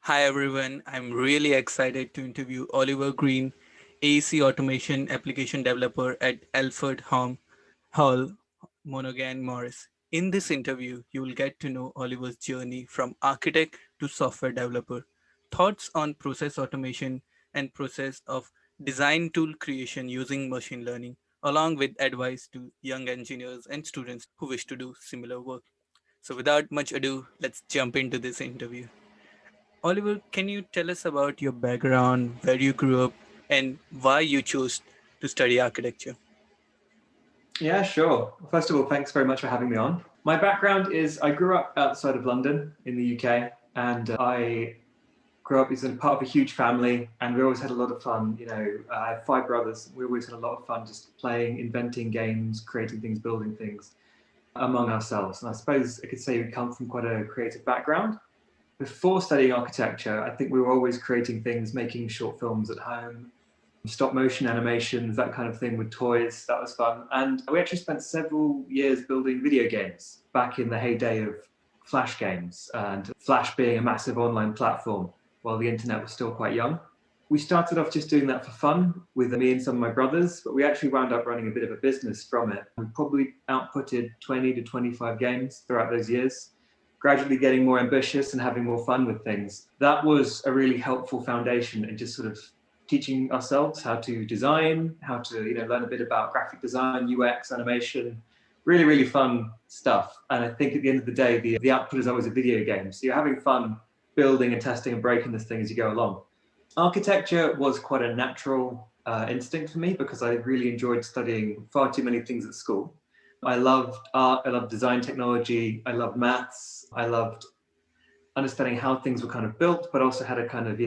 Hi everyone, I'm really excited to interview Oliver Green, AEC Automation Application Developer at Hall Monaghan Morris. In this interview, you will get to know Oliver's journey from architect to software developer, thoughts on process automation and process of design tool creation using machine learning, along with advice to young engineers and students who wish to do similar work. So without much ado, let's jump into this interview. Oliver, can you tell us about your background, where you grew up, and why you chose to study architecture? Yeah, sure. First of all, thanks very much for having me on. My background is I grew up outside of London in the UK, and I grew up as a part of a huge family, and we always had a lot of fun. I have five brothers. We always had a lot of fun just playing, inventing games, creating things, building things among ourselves. And I suppose I could say we come from quite a creative background. Before studying architecture, I think we were always creating things, making short films at home, stop motion animations, that kind of thing with toys. That was fun. And we actually spent several years building video games back in the heyday of Flash games, and Flash being a massive online platform while the internet was still quite young. We started off just doing that for fun with me and some of my brothers, but we actually wound up running a bit of a business from it. We probably outputted 20 to 25 games throughout those years, gradually getting more ambitious and having more fun with things. That was a really helpful foundation in just sort of teaching ourselves how to design, how to learn a bit about graphic design, UX, animation, really, really fun stuff. And I think at the end of the day, the output is always a video game. So you're having fun building and testing and breaking this thing as you go along. Architecture was quite a natural instinct for me because I really enjoyed studying far too many things at school. I loved art, I loved design technology, I loved maths, I loved understanding how things were kind of built, but also had a kind of,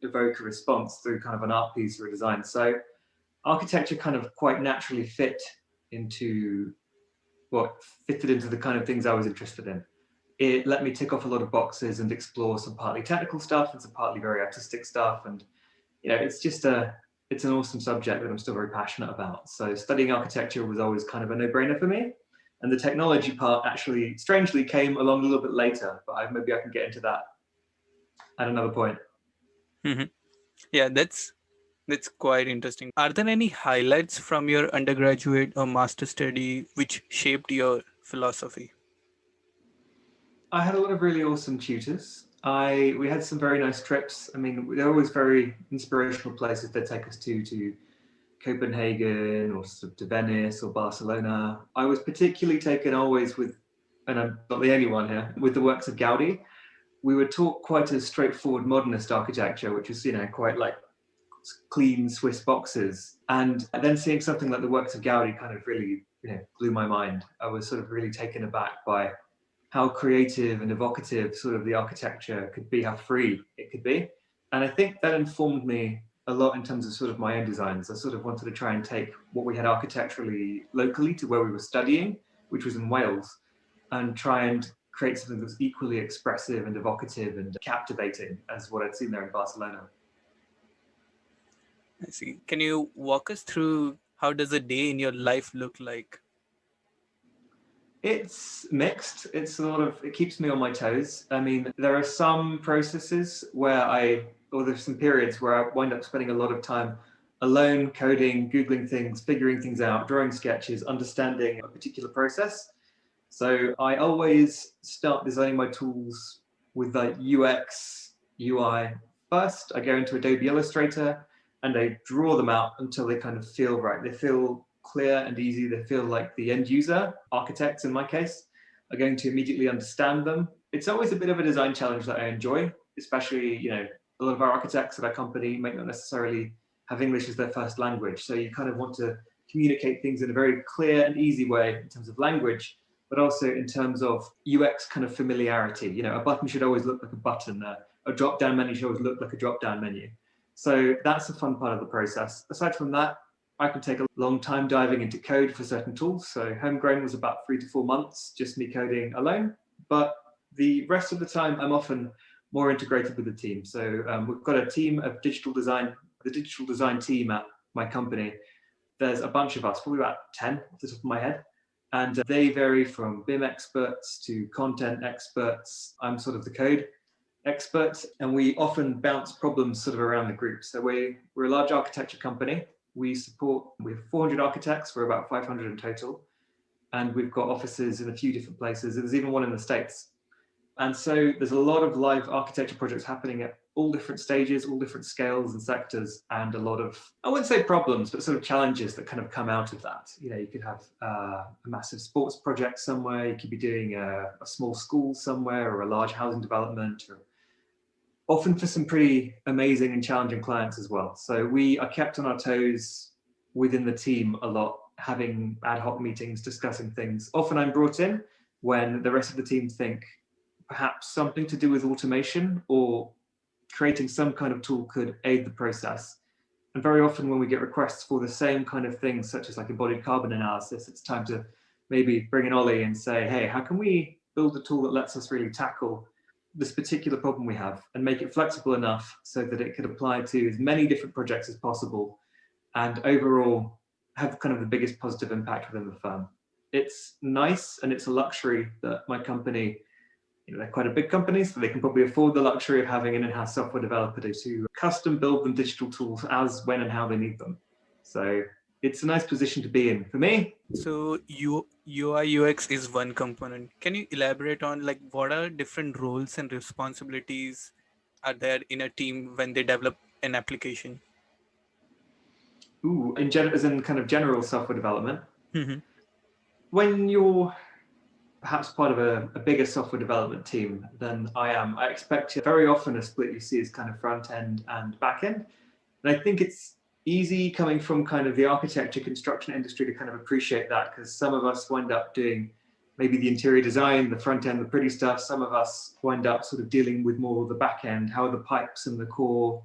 evoke a response through kind of an art piece or a design. So architecture kind of quite naturally into fitted into the kind of things I was interested in. It let me tick off a lot of boxes and explore some partly technical stuff and some partly very artistic stuff. And, it's an awesome subject that I'm still very passionate about. So studying architecture was always kind of a no-brainer for me. And the technology part actually, strangely, came along a little bit later, but maybe I can get into that at another point. Mhm. Yeah, that's quite interesting. Are there any highlights from your undergraduate or master study which shaped your philosophy? I had a lot of really awesome tutors. We had some very nice trips. I mean, they're always very inspirational places they take us to Copenhagen or sort of to Venice or Barcelona. I was particularly taken always with, and I'm not the only one here, with the works of Gaudi. We were taught quite a straightforward modernist architecture, which is, quite like clean Swiss boxes. And then seeing something like the works of Gaudi kind of really, blew my mind. I was sort of really taken aback by how creative and evocative sort of the architecture could be, how free it could be. And I think that informed me a lot in terms of sort of my own designs. I sort of wanted to try and take what we had architecturally locally to where we were studying, which was in Wales, and try and create something that was equally expressive and evocative and captivating as what I'd seen there in Barcelona. I see. Can you walk us through how does a day in your life look like? It's mixed. It keeps me on my toes. I mean, there are some processes or there's some periods where I wind up spending a lot of time alone, coding, Googling things, figuring things out, drawing sketches, understanding a particular process. So I always start designing my tools with like UX, UI first. I go into Adobe Illustrator and I draw them out until they kind of feel right. They feel clear and easy. They feel like the end user, architects in my case, are going to immediately understand them. It's always a bit of a design challenge that I enjoy, especially, a lot of our architects at our company might not necessarily have English as their first language. So you kind of want to communicate things in a very clear and easy way in terms of language, but also in terms of UX kind of familiarity. A button should always look like a button. A drop-down menu should always look like a drop-down menu. So that's a fun part of the process. Aside from that, I can take a long time diving into code for certain tools. So Homegrown was about 3 to 4 months, just me coding alone. But the rest of the time, I'm often more integrated with the team. So we've got a team of digital design, the digital design team at my company. There's a bunch of us, probably about 10 off the top of my head. And they vary from BIM experts to content experts. I'm sort of the code expert, and we often bounce problems sort of around the group. So we're a large architecture company. We have 400 architects, we're about 500 in total, and we've got offices in a few different places. There's even one in the States. And so there's a lot of live architecture projects happening at all different stages, all different scales and sectors, and a lot of, I wouldn't say problems, but sort of challenges that kind of come out of that. You know, you could have a massive sports project somewhere, you could be doing a small school somewhere, or a large housing development, or often for some pretty amazing and challenging clients as well. So we are kept on our toes within the team a lot, having ad hoc meetings, discussing things. Often I'm brought in when the rest of the team think perhaps something to do with automation or creating some kind of tool could aid the process. And very often when we get requests for the same kind of things, such as like embodied carbon analysis, it's time to maybe bring in Ollie and say, hey, how can we build a tool that lets us really tackle this particular problem we have and make it flexible enough so that it could apply to as many different projects as possible and overall have kind of the biggest positive impact within the firm. It's nice and it's a luxury that my company, you know, they're quite a big company, so they can probably afford the luxury of having an in-house software developer to custom build them digital tools as, when, and how they need them. So it's a nice position to be in for me. So UI UX is one component. Can you elaborate on like what are different roles and responsibilities are there in a team when they develop an application? As in kind of general software development. Mm-hmm. When you're perhaps part of a bigger software development team than I am, I expect very often a split you see is kind of front end and back end. And I think it's easy coming from kind of the architecture construction industry to kind of appreciate that, because some of us wind up doing maybe the interior design, the front end, the pretty stuff. Some of us wind up sort of dealing with more of the back end. How are the pipes and the core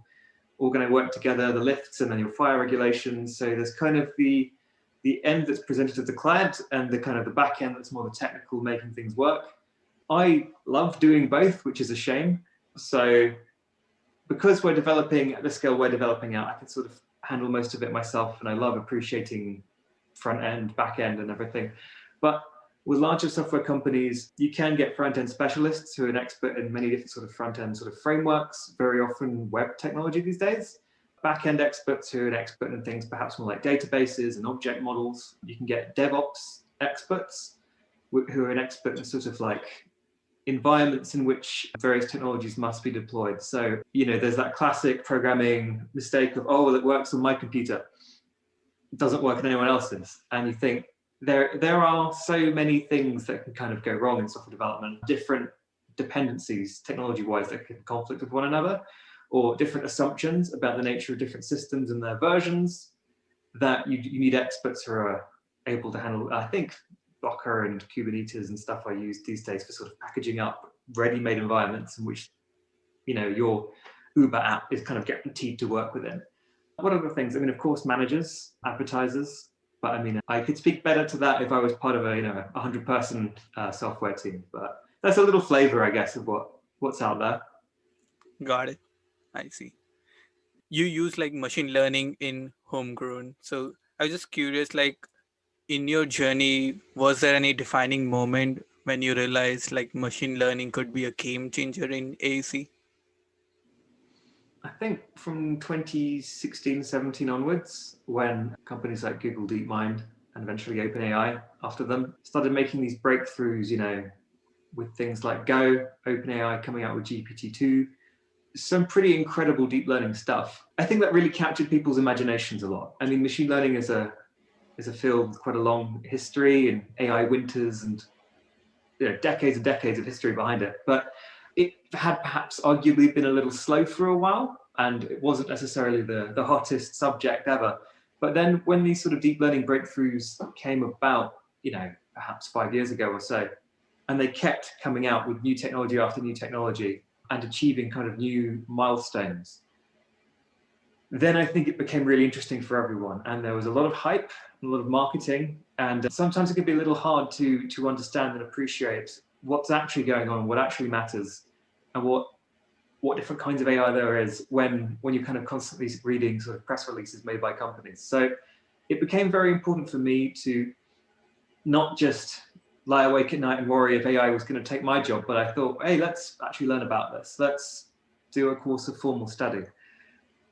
all going to work together, the lifts and then your fire regulations. So there's kind of the end that's presented to the client and the kind of the back end that's more the technical, making things work. I love doing both, which is a shame. So because we're developing at the scale we're developing at, I can sort of handle most of it myself, and I love appreciating front end, back end, and everything. But with larger software companies, you can get front end specialists who are an expert in many different sort of front end sort of frameworks, very often web technology these days. Back end experts who are an expert in things perhaps more like databases and object models. You can get DevOps experts who are an expert in sort of like environments in which various technologies must be deployed. So, you know, there's that classic programming mistake of, oh, well, it works on my computer. It doesn't work on anyone else's. And you think there are so many things that can kind of go wrong in software development, different dependencies technology-wise that can conflict with one another, or different assumptions about the nature of different systems and their versions that you need experts who are able to handle. I think Docker and Kubernetes and stuff I use these days for sort of packaging up ready-made environments in which, you know, your Uber app is kind of guaranteed to work within. What other things? I mean, of course, managers, advertisers, but I mean, I could speak better to that if I was part of a 100-person software team. But that's a little flavor, I guess, of what's out there. Got it. I see. You use like machine learning in Homegrown. So I was just curious, like in your journey, was there any defining moment when you realized like machine learning could be a game changer in AEC? I think from 2016, 17 onwards, when companies like Google DeepMind and eventually OpenAI after them started making these breakthroughs, you know, with things like Go, OpenAI coming out with GPT-2, some pretty incredible deep learning stuff. I think that really captured people's imaginations a lot. I mean, machine learning is a field with quite a long history and AI winters and decades and decades of history behind it. But it had perhaps arguably been a little slow for a while, and it wasn't necessarily the hottest subject ever. But then when these sort of deep learning breakthroughs came about, perhaps 5 years ago or so, and they kept coming out with new technology after new technology and achieving kind of new milestones, then I think it became really interesting for everyone. And there was a lot of hype, a lot of marketing, and sometimes it could be a little hard to understand and appreciate what's actually going on, what actually matters, and what different kinds of AI there is when you're kind of constantly reading sort of press releases made by companies. So it became very important for me to not just lie awake at night and worry if AI was going to take my job. But I thought, hey, let's actually learn about this. Let's do a course of formal study.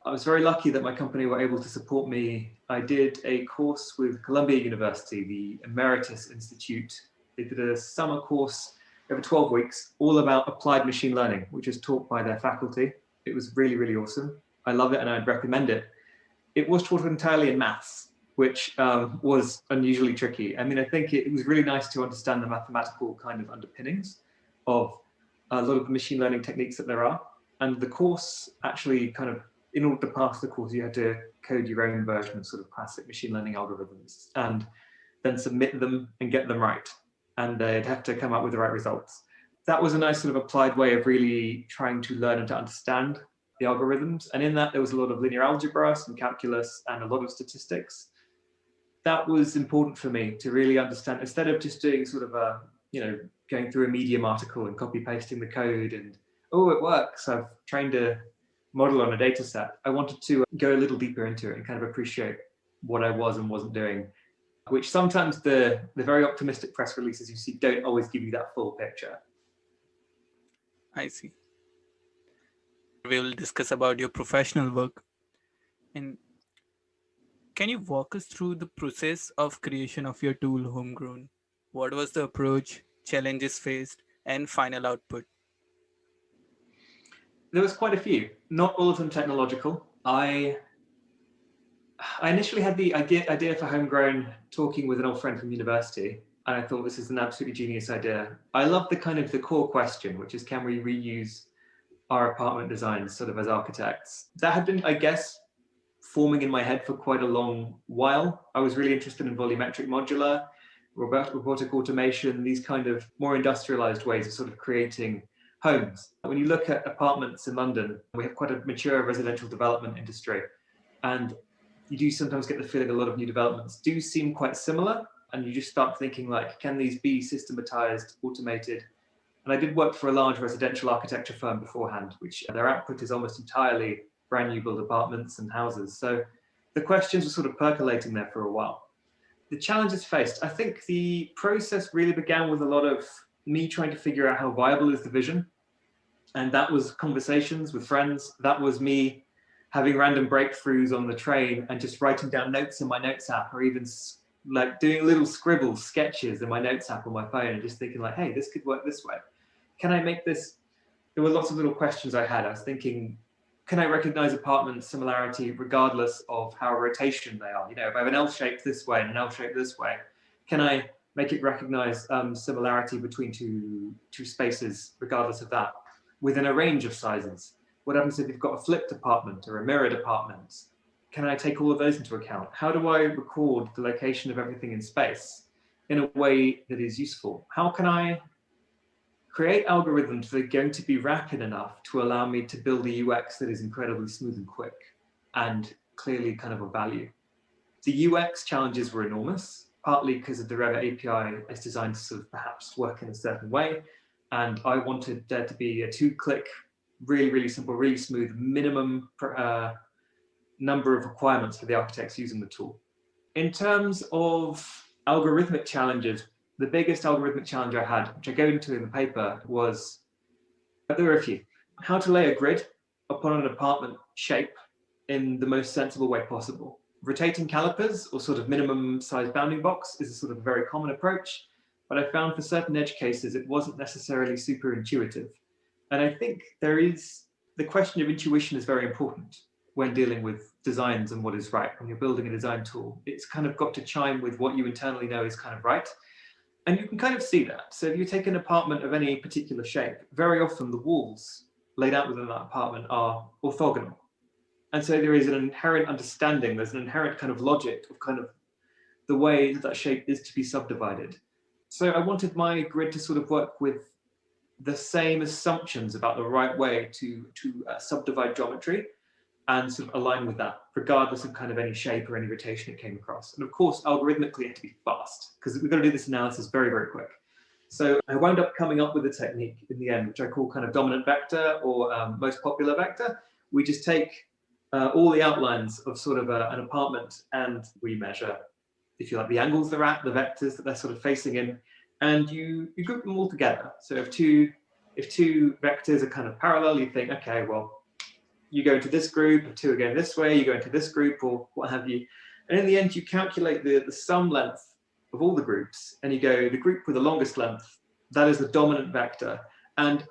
I was very lucky that my company were able to support me. I did a course with Columbia University, the Emeritus Institute. They did a summer course over 12 weeks, all about applied machine learning, which is taught by their faculty. It was really, really awesome. I love it and I'd recommend it. It was taught entirely in maths, which was unusually tricky. I mean, I think it was really nice to understand the mathematical kind of underpinnings of a lot of the machine learning techniques that there are. And the course actually kind of, in order to pass the course, you had to code your own version of sort of classic machine learning algorithms and then submit them and get them right. And they'd have to come up with the right results. That was a nice sort of applied way of really trying to learn and to understand the algorithms. And in that, there was a lot of linear algebra, some calculus, and a lot of statistics. That was important for me to really understand, instead of just doing sort of a, going through a Medium article and copy pasting the code and, oh, it works, I've trained a model on a data set. I wanted to go a little deeper into it and kind of appreciate what I was and wasn't doing, which sometimes the very optimistic press releases you see don't always give you that full picture. I see. We will discuss about your professional work. And can you walk us through the process of creation of your tool Homegrown? What was the approach, challenges faced, and final output? There was quite a few, not all of them technological. I initially had the idea for Homegrown talking with an old friend from university, and I thought this is an absolutely genius idea. I love the kind of the core question, which is, can we reuse our apartment designs sort of as architects? That had been, I guess, forming in my head for quite a long while. I was really interested in volumetric modular, robotic automation, these kind of more industrialized ways of sort of creating homes. When you look at apartments in London, we have quite a mature residential development industry. And you do sometimes get the feeling a lot of new developments do seem quite similar. And you just start thinking like, can these be systematized, automated? And I did work for a large residential architecture firm beforehand, which their output is almost entirely brand new build apartments and houses. So the questions were sort of percolating there for a while. The challenges faced, I think the process really began with a lot of me trying to figure out how viable is the vision. And that was conversations with friends. That was me having random breakthroughs on the train and just writing down notes in my notes app, or even like doing little scribbles, sketches in my notes app on my phone, and just thinking like, hey, this could work this way. Can I make this? There were lots of little questions I had. I was thinking, can I recognize apartment similarity regardless of how rotation they are? If I have an L shape this way and an L shape this way, can I make it recognize similarity between two spaces regardless of that within a range of sizes? What happens if you've got a flipped apartment or a mirrored apartment? Can I take all of those into account? How do I record the location of everything in space in a way that is useful? How can I create algorithms that are going to be rapid enough to allow me to build a UX that is incredibly smooth and quick and clearly kind of a value? The UX challenges were enormous, partly because of the Revit API is designed to sort of perhaps work in a certain way. And I wanted there to be a 2-click, really, really simple, really smooth, minimum number of requirements for the architects using the tool. In terms of algorithmic challenges, the biggest algorithmic challenge I had, which I go into in the paper, was there were a few. How to lay a grid upon an apartment shape in the most sensible way possible. Rotating calipers, or sort of minimum size bounding box, is a sort of a very common approach, but I found for certain edge cases it wasn't necessarily super intuitive. And I think the question of intuition is very important when dealing with designs and what is right. When you're building a design tool, it's kind of got to chime with what you internally know is kind of right. And you can kind of see that. So if you take an apartment of any particular shape, very often the walls laid out within that apartment are orthogonal. And so there is an inherent understanding, there's an inherent kind of logic of kind of the way that shape is to be subdivided. So I wanted my grid to sort of work with the same assumptions about the right way to subdivide geometry and sort of align with that, regardless of kind of any shape or any rotation it came across. And of course, algorithmically, it had to be fast, because we've got to do this analysis very, very quick. So I wound up coming up with a technique in the end, which I call kind of dominant vector or most popular vector. We just take all the outlines of sort of an apartment and we measure, if you like, the angles they're at, the vectors that they're sort of facing in, and you group them all together. So if two vectors are kind of parallel, you think, okay, well, you go into this group, if two are going this way, you go into this group, or what have you. And in the end, you calculate the sum length of all the groups, and you go, the group with the longest length, that is the dominant vector. And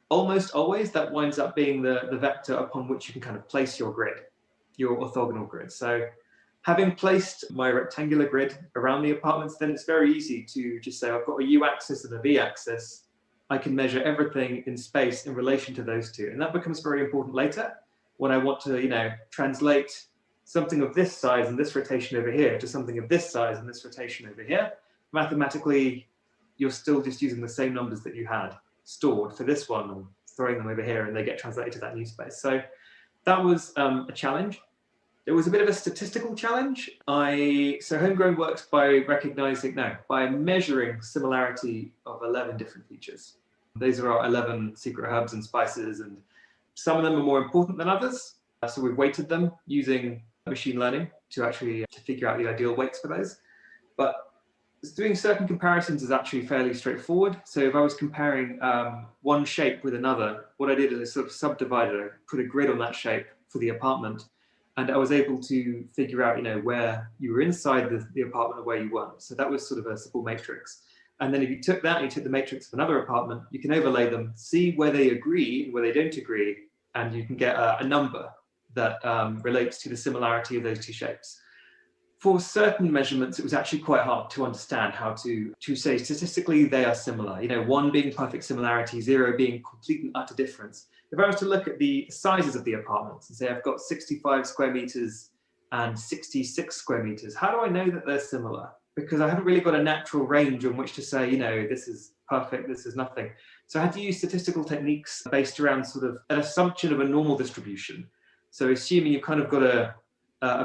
almost always that winds up being the vector upon which you can kind of place your grid, your orthogonal grid. So having placed my rectangular grid around the apartments, then it's very easy to just say, I've got a U-axis and a V-axis. I can measure everything in space in relation to those two. And that becomes very important later when I want to, translate something of this size and this rotation over here to something of this size and this rotation over here. Mathematically, you're still just using the same numbers that you had stored for this one and throwing them over here, and they get translated to that new space. So that was a challenge. It was a bit of a statistical challenge. So Homegrown works by by measuring similarity of 11 different features. These are our 11 secret herbs and spices, and some of them are more important than others. So we've weighted them using machine learning to figure out the ideal weights for those. But doing certain comparisons is actually fairly straightforward. So if I was comparing one shape with another, what I did is I sort of subdivided, I put a grid on that shape for the apartment, and I was able to figure out, where you were inside the apartment or where you weren't. So that was sort of a simple matrix. And then if you took that and you took the matrix of another apartment, you can overlay them, see where they agree and where they don't agree, and you can get a number that relates to the similarity of those two shapes. For certain measurements, it was actually quite hard to understand how to say statistically they are similar. 1 being perfect similarity, 0 being complete and utter difference. If I was to look at the sizes of the apartments and say I've got 65 square meters and 66 square meters, how do I know that they're similar? Because I haven't really got a natural range on which to say, this is perfect, this is nothing. So I had to use statistical techniques based around sort of an assumption of a normal distribution. So assuming you've kind of got a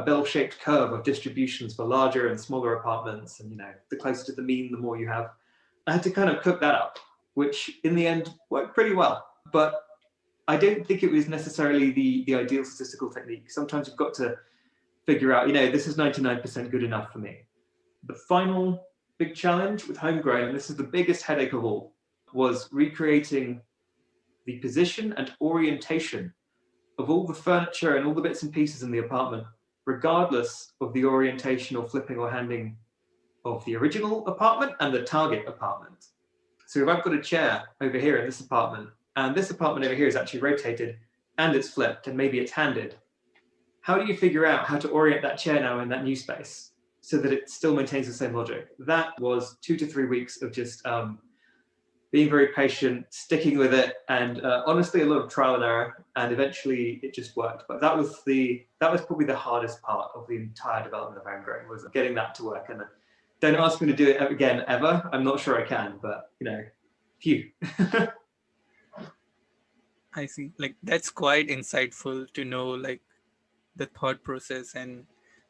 bell-shaped curve of distributions for larger and smaller apartments, and the closer to the mean, the more you have. I had to kind of cook that up, which in the end worked pretty well. But I don't think it was necessarily the ideal statistical technique. Sometimes you've got to figure out, this is 99% good enough for me. The final big challenge with Homegrown, and this is the biggest headache of all, was recreating the position and orientation of all the furniture and all the bits and pieces in the apartment, regardless of the orientation or flipping or handing of the original apartment and the target apartment. So if I've got a chair over here in this apartment, and this apartment over here is actually rotated, and it's flipped, and maybe it's handed, how do you figure out how to orient that chair now in that new space so that it still maintains the same logic? That was 2 to 3 weeks of just being very patient, sticking with it, and honestly a lot of trial and error, and eventually it just worked. But that was probably the hardest part of the entire development of Homegrown, was getting that to work. And don't ask me to do it again ever. I'm not sure I can, but phew. I see. That's quite insightful to know the thought process and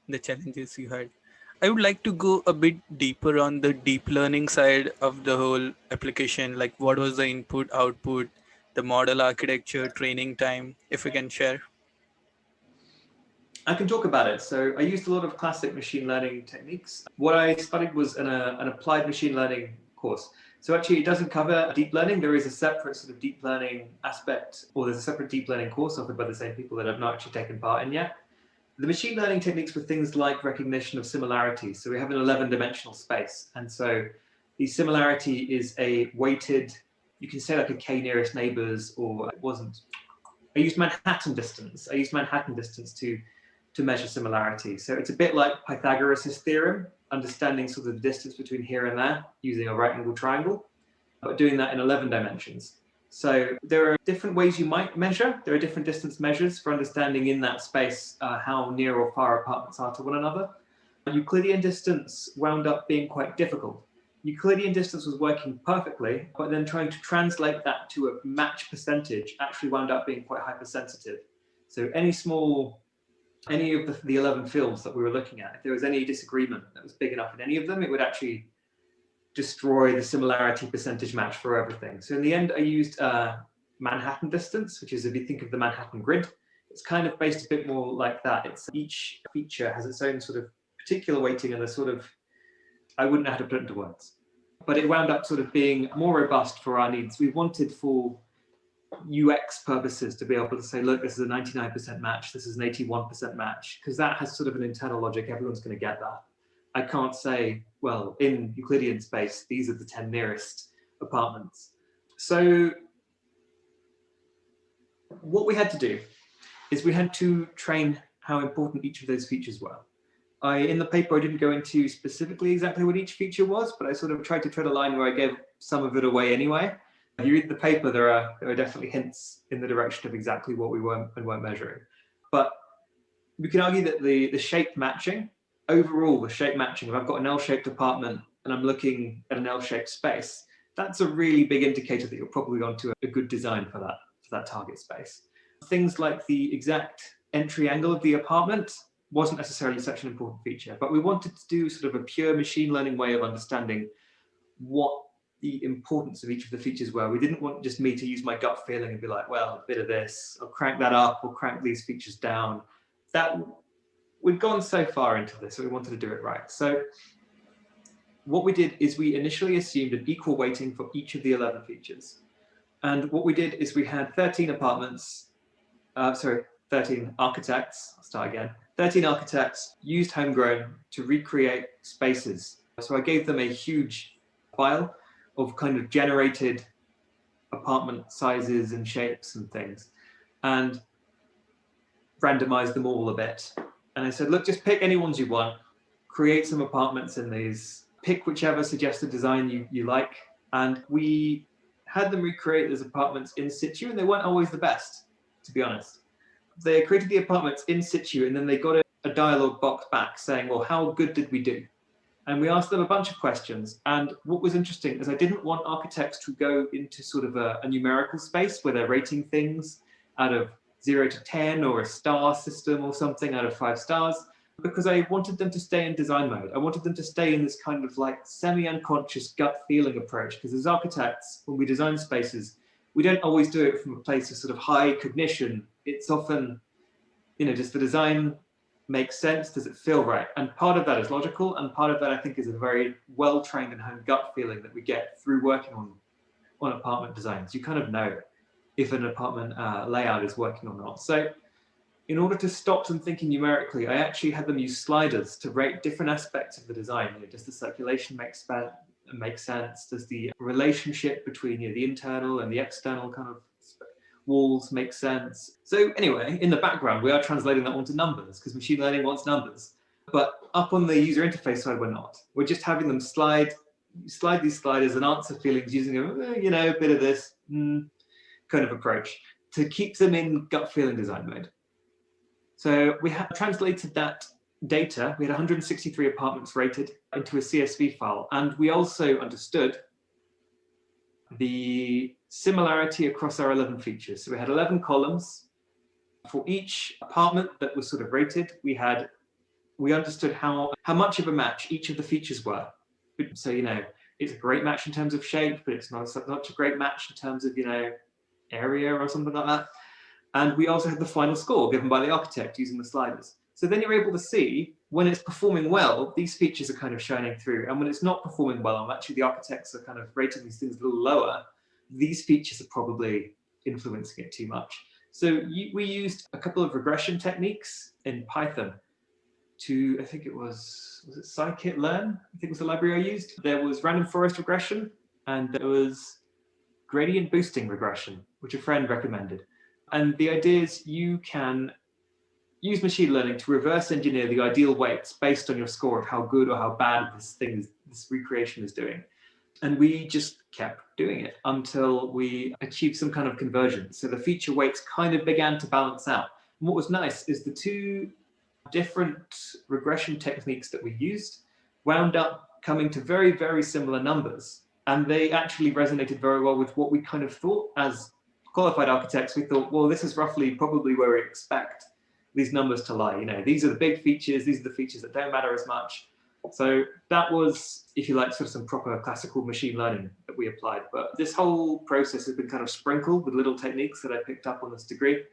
the challenges you had. I would like to go a bit deeper on the deep learning side of the whole application. What was the input, output, the model architecture, training time, if we can share. I can talk about it. So I used a lot of classic machine learning techniques. What I studied was an applied machine learning course. So actually it doesn't cover deep learning. There is a separate sort of deep learning aspect, or there's a separate deep learning course offered by the same people that I've not actually taken part in yet. The machine learning techniques were things like recognition of similarities. So we have an 11-dimensional space. And so the similarity is a weighted, you can say like a k nearest neighbors, or it wasn't. I used Manhattan distance. To measure similarity. So it's a bit like Pythagoras' theorem, understanding sort of the distance between here and there using a right angle triangle, but doing that in 11 dimensions. So there are different ways you might measure. There are different distance measures for understanding in that space how near or far apartments are to one another. Euclidean distance wound up being quite difficult. Euclidean distance was working perfectly, but then trying to translate that to a match percentage actually wound up being quite hypersensitive. So any of the 11 fields that we were looking at, if there was any disagreement that was big enough in any of them, it would actually destroy the similarity percentage match for everything. So in the end, I used Manhattan distance, which is, if you think of the Manhattan grid, it's kind of based a bit more like that. It's each feature has its own sort of particular weighting and a sort of, I wouldn't know how to put it into words. but it wound up sort of being more robust for our needs. We wanted for UX purposes to be able to say, look, this is a 99% match, this is an 81% match, because that has sort of an internal logic. Everyone's going to get that. I can't say, well, in Euclidean space, these are the 10 nearest apartments. So what we had to do is we had to train how important each of those features were. In the paper, I didn't go into specifically exactly what each feature was, but I sort of tried to tread a line where I gave some of it away anyway. If you read the paper, there are definitely hints in the direction of exactly what we weren't measuring. But we can argue that the shape matching, overall, the shape matching, if I've got an L-shaped apartment and I'm looking at an L-shaped space, that's a really big indicator that you're probably onto a good design for that target space. Things like the exact entry angle of the apartment wasn't necessarily such an important feature, but we wanted to do sort of a pure machine learning way of understanding what the importance of each of the features were. We didn't want just me to use my gut feeling and be like, well, a bit of this, I'll crank that up, or crank these features down. That we'd gone so far into this, so we wanted to do it right. So what we did is we initially assumed an equal weighting for each of the 11 features. And what we did is we had 13 architects, I'll start again. 13 architects used Homegrown to recreate spaces. So I gave them a huge file of kind of generated apartment sizes and shapes and things, and randomized them all a bit. And I said, look, just pick any ones you want, create some apartments in these, pick whichever suggested design you like. And we had them recreate those apartments in situ, and they weren't always the best, to be honest. They created the apartments in situ, and then they got a dialogue box back saying, well, how good did we do? And we asked them a bunch of questions. And what was interesting is I didn't want architects to go into sort of a numerical space where they're rating things out of 0 to 10 or a star system or something out of 5 stars, because I wanted them to stay in design mode. I wanted them to stay in this kind of like semi-unconscious gut feeling approach, because as architects, when we design spaces, we don't always do it from a place of sort of high cognition. It's often, just the design makes sense? Does it feel right? And part of that is logical, and part of that I think is a very well-trained and honed gut feeling that we get through working on apartment designs. You kind of know if an apartment layout is working or not. So in order to stop them thinking numerically, I actually had them use sliders to rate different aspects of the design. Does the circulation make sense? Does the relationship between the internal and the external kind of walls make sense? So anyway, in the background, we are translating that onto numbers, because machine learning wants numbers. But up on the user interface side, we're not. We're just having them slide these sliders and answer feelings using a bit of this kind of approach to keep them in gut feeling design mode. So we have translated that data. We had 163 apartments rated into a CSV file. And we also understood the similarity across our 11 features. So we had 11 columns. For each apartment that was sort of rated, we understood how much of a match each of the features were. So, it's a great match in terms of shape, but it's not such a great match in terms of, area or something like that. And we also had the final score given by the architect using the sliders. So then you're able to see when it's performing well, these features are kind of shining through. And when it's not performing well, and actually the architects are kind of rating these things a little lower, these features are probably influencing it too much. So we used a couple of regression techniques in Python to, I think was it scikit-learn? I think was the library I used. There was random forest regression, and there was gradient boosting regression, which a friend recommended. And the idea is you can use machine learning to reverse engineer the ideal weights based on your score of how good or how bad this recreation is doing. And we just kept doing it until we achieved some kind of conversion. So the feature weights kind of began to balance out. And what was nice is the two different regression techniques that we used wound up coming to very, very similar numbers. And they actually resonated very well with what we kind of thought as qualified architects. We thought, well, this is roughly probably where we expect these numbers to lie. These are the big features. These are the features that don't matter as much. So that was, if you like, sort of some proper classical machine learning that we applied. But this whole process has been kind of sprinkled with little techniques that I picked up on this degree,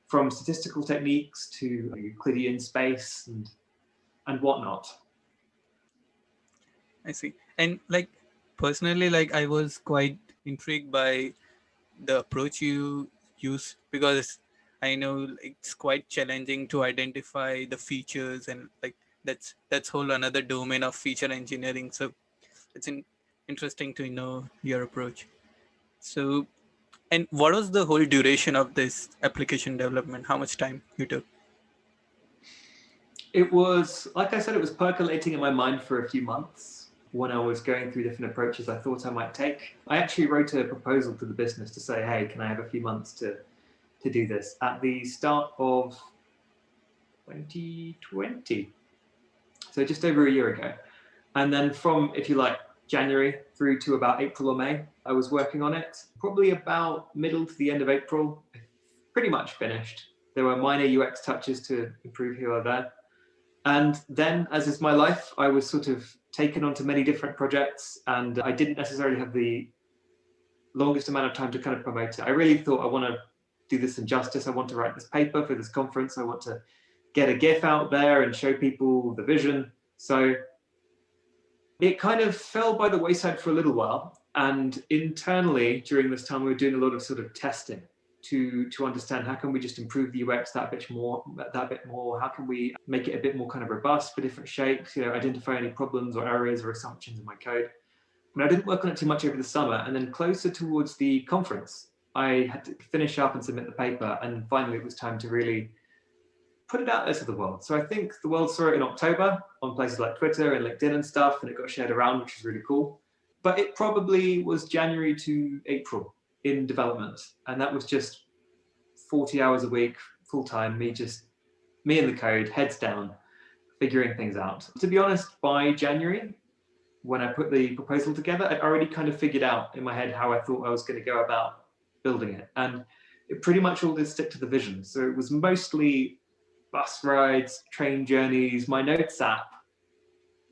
from statistical techniques to Euclidean space and whatnot. I see. And like Personally, like I was quite intrigued by the approach you use because I know it's quite challenging to identify the features and like that's whole another domain of feature engineering. So it's interesting to know your approach. So, and what was the whole duration of this application development? How much time you took? It was, like I said, it was percolating in my mind for a few months when I was going through different approaches I thought I might take. I actually wrote a proposal to the business to say, hey, can I have a few months to do this at the start of 2020. So just over a year ago. And then from, if you like, January through to about April or May, I was working on it. Probably about middle to the end of April, pretty much finished. There were minor UX touches to improve here or there. And then, as is my life, I was sort of taken onto many different projects, and I didn't necessarily have the longest amount of time to kind of promote it. I really thought I want to do this in justice. I want to write this paper for this conference. I want to get a GIF out there and show people the vision. So it kind of fell by the wayside for a little while. And internally, during this time, we were doing a lot of sort of testing to understand how can we just improve the UX that bit more. How can we make it a bit more kind of robust for different shapes? Identify any problems or errors or assumptions in my code. And I didn't work on it too much over the summer. And then closer towards the conference, I had to finish up and submit the paper. And finally, it was time to really put it out there to the world. So I think the world saw it in October on places like Twitter and LinkedIn and stuff, and it got shared around, which was really cool. But it probably was January to April in development. And that was just 40 hours a week, full time, me and the code, heads down, figuring things out. To be honest, by January, when I put the proposal together, I'd already kind of figured out in my head how I thought I was going to go about building it. And it pretty much all did stick to the vision. So it was mostly bus rides, train journeys, my notes app,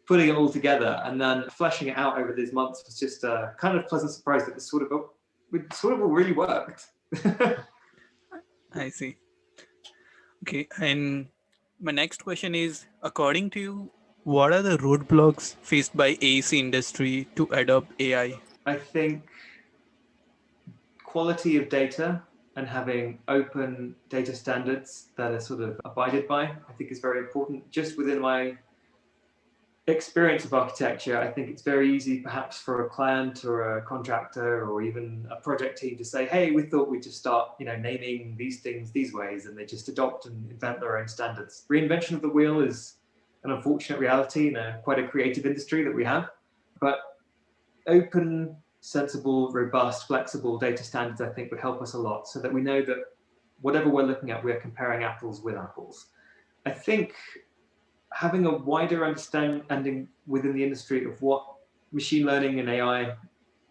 putting it all together and then fleshing it out over these months was just a kind of pleasant surprise that it sort of all really worked. I see. Okay, and my next question is, according to you, what are the roadblocks faced by AEC industry to adopt AI? I think quality of data and having open data standards that are sort of abided by, I think is very important. Just within my experience of architecture, I think it's very easy perhaps for a client or a contractor or even a project team to say, hey, we thought we'd just start, naming these things these ways, and they just adopt and invent their own standards. Reinvention of the wheel is an unfortunate reality in quite a creative industry that we have. But open, sensible, robust, flexible data standards, I think, would help us a lot so that we know that whatever we're looking at, we're comparing apples with apples. I think having a wider understanding within the industry of what machine learning and AI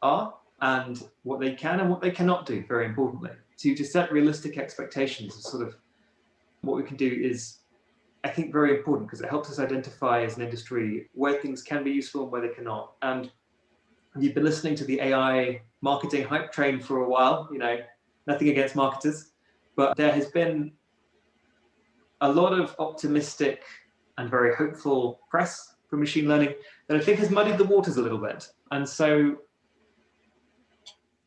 are and what they can and what they cannot do, very importantly. To set realistic expectations of sort of what we can do is, I think, very important because it helps us identify as an industry where things can be useful and where they cannot. And you've been listening to the AI marketing hype train for a while, nothing against marketers, but there has been a lot of optimistic and very hopeful press for machine learning that I think has muddied the waters a little bit. And so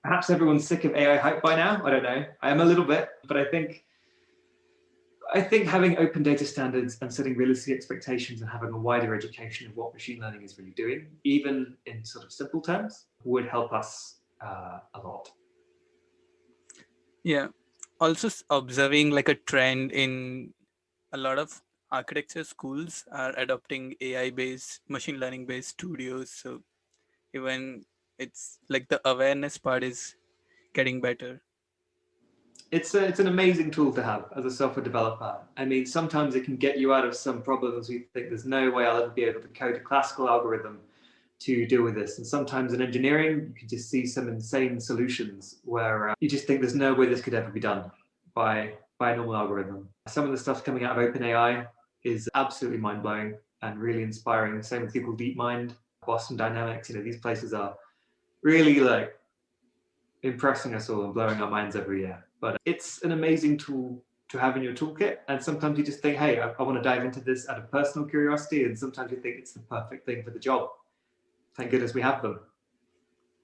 perhaps everyone's sick of AI hype by now. I don't know. I am a little bit, but I think having open data standards and setting realistic expectations and having a wider education of what machine learning is really doing, even in sort of simple terms, would help us a lot. Yeah. Also observing like a trend in a lot of architecture schools are adopting AI based machine learning based studios. So even it's like the awareness part is getting better. It's an amazing tool to have as a software developer. I mean, sometimes it can get you out of some problems you think there's no way I'll ever be able to code a classical algorithm to deal with this. And sometimes in engineering, you can just see some insane solutions where you just think there's no way this could ever be done by a normal algorithm. Some of the stuff coming out of OpenAI is absolutely mind-blowing and really inspiring. Same with Google DeepMind, Boston Dynamics. These places are really like impressing us all and blowing our minds every year. But it's an amazing tool to have in your toolkit. And sometimes you just think, hey, I want to dive into this out of personal curiosity. And sometimes you think it's the perfect thing for the job. Thank goodness we have them.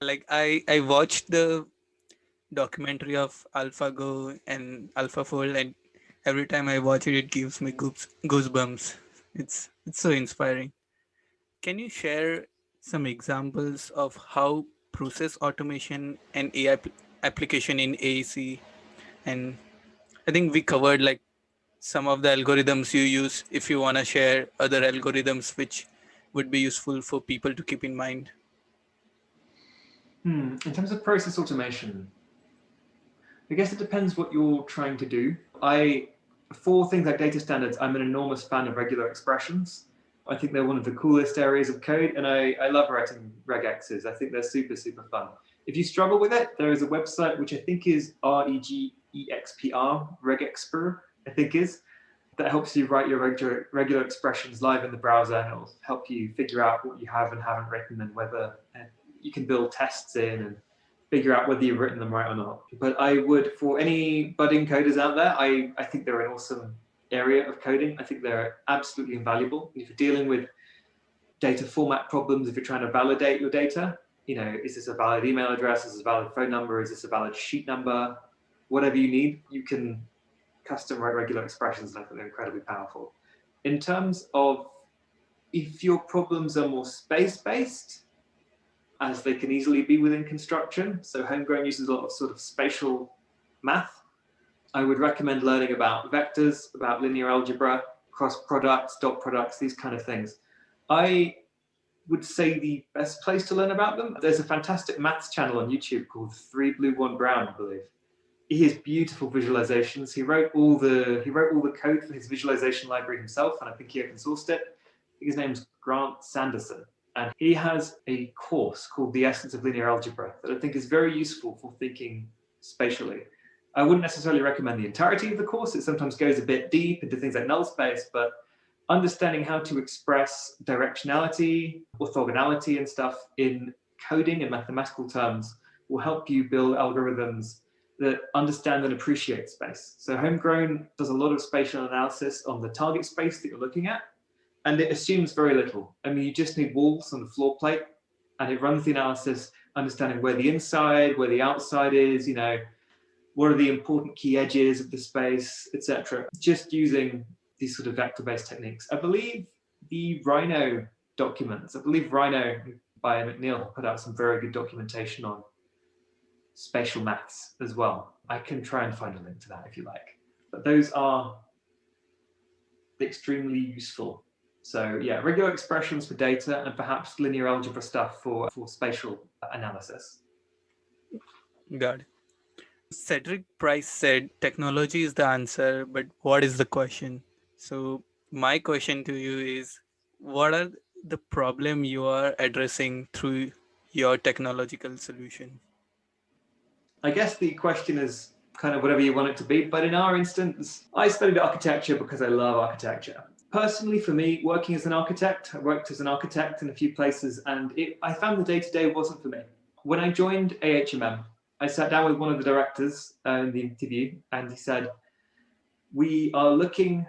Like I watched the documentary of AlphaGo and AlphaFold, and every time I watch it, it gives me goosebumps. It's so inspiring. Can you share some examples of how process automation and AI application in AEC? And I think we covered like some of the algorithms you use. If you want to share other algorithms which would be useful for people to keep in mind. In terms of process automation, I guess it depends what you're trying to do. For things like data standards, I'm an enormous fan of regular expressions. I think they're one of the coolest areas of code, and I love writing regexes. I think they're super, super fun. If you struggle with it, there is a website which I think is REGEXPR, regexpr, I think is, that helps you write your regular expressions live in the browser, and it'll help you figure out what you have and haven't written and whether you can build tests in and figure out whether you've written them right or not. But I would, for any budding coders out there, I think they're an awesome area of coding. I think they're absolutely invaluable. If you're dealing with data format problems, if you're trying to validate your data, is this a valid email address? Is this a valid phone number? Is this a valid sheet number? Whatever you need, you can custom write regular expressions, and I think they're incredibly powerful. In terms of if your problems are more space-based, as they can easily be within construction, so Homegrown uses a lot of sort of spatial math, I would recommend learning about vectors, about linear algebra, cross products, dot products, these kind of things. I would say the best place to learn about them, there's a fantastic maths channel on YouTube called 3 Blue 1 Brown, I believe. He has beautiful visualizations. He wrote all the code for his visualization library himself, and I think he open sourced it. I think his name's Grant Sanderson, and he has a course called The Essence of Linear Algebra that I think is very useful for thinking spatially. I wouldn't necessarily recommend the entirety of the course. It sometimes goes a bit deep into things like null space, but understanding how to express directionality, orthogonality, and stuff in coding and mathematical terms will help you build algorithms that understand and appreciate space. So Homegrown does a lot of spatial analysis on the target space that you're looking at, and it assumes very little. I mean, you just need walls on the floor plate, and it runs the analysis, understanding where the inside, where the outside is, what are the important key edges of the space, etc. Just using these sort of vector-based techniques. I believe the Rhino documents, I believe Rhino by McNeil put out some very good documentation on spatial maths as well. I can try and find a link to that if you like. But those are extremely useful. So yeah, regular expressions for data and perhaps linear algebra stuff for spatial analysis. Got it. Cedric Price said technology is the answer, but what is the question? So my question to you is, what are the problem you are addressing through your technological solution? I guess the question is kind of whatever you want it to be, but in our instance, I studied architecture because I love architecture. Personally, for me, working as an architect, I worked as an architect in a few places, and I found the day-to-day wasn't for me. When I joined AHMM, I sat down with one of the directors in the interview, and he said, we are looking